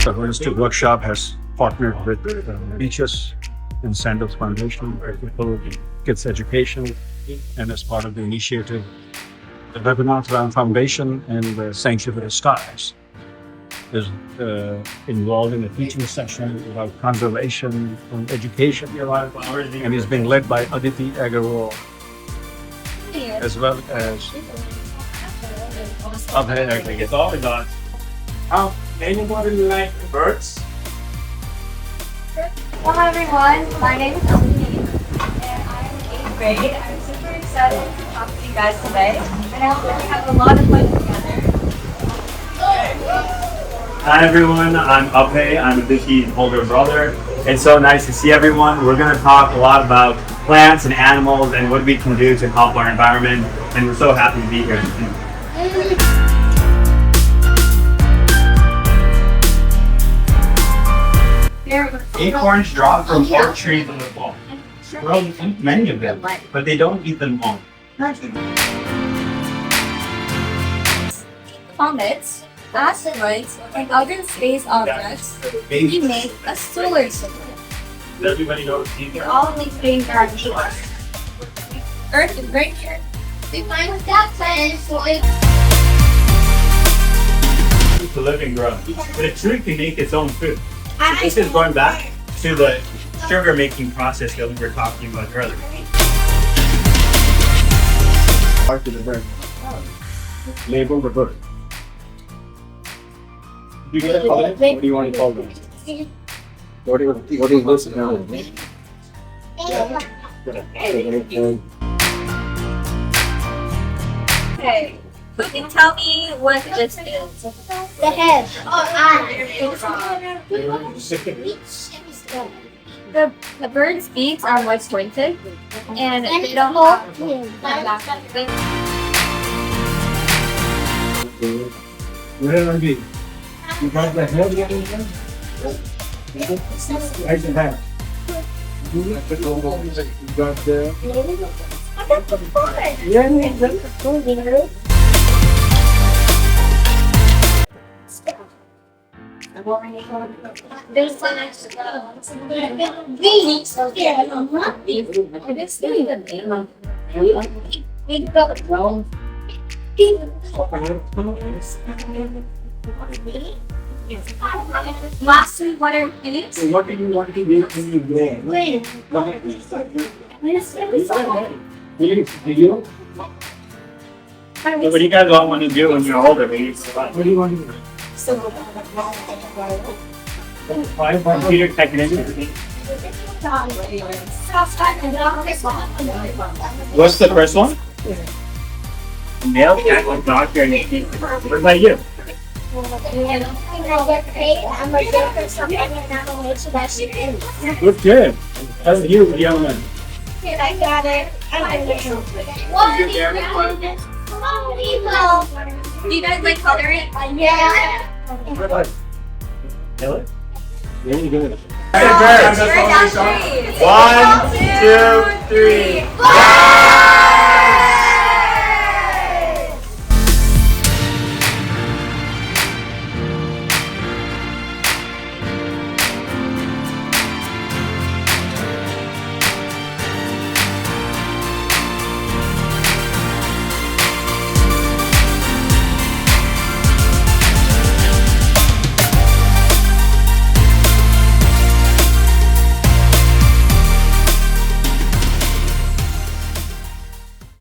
The holistic workshop has partnered with Beaches and Sandals Foundation for people kids education, and as part of the initiative, the Raghunath Ram Foundation and the Sanctuary for the Stars is involved in a teaching session about conservation and education, and is being led by Aditi, Agarwal, as well as Abhay. It's all about anybody like birds? Hello everyone, my name is Aditi and I'm in 8th grade. I'm super excited to talk to you guys today and I hope that we have a lot of fun together. Hi everyone, I'm Abhay. I'm Aditi's older brother. It's so nice to see everyone. We're going to talk a lot about plants and animals and what we can do to help our environment, and we're so happy to be here. Acorns drop from oak trees in the fall. Squirrels eat many of them, but they don't eat them all. Comets, asteroids, and other space objects make a solar system. Does everybody know what these They're are? all linked our Earth is right here. We find that planet It's a living ground. But a tree can make its own food. So this is going back to the sugar making process that we were talking about earlier. Part of the bird. Label the bird. You get a call it? What do you want to call them? What is this now? Okay, who can tell me what this is? The head. The bird's beaks are what's pointed, and And they don't have Where are we? You got the head yet? I can have. You got the... Yeah, that's the There's one extra. Lastly, what are these? So what do you want to do when you grow? Wait. Really? Do you? So what do you guys all want to do when you're older? Maybe What do you want to do? computer technician. What's the first one? Male cat, doctor, and what about you? Good, good. That's you, young man. I got it. Do you guys like coloring? Yeah. Really? Very good. One, two, three.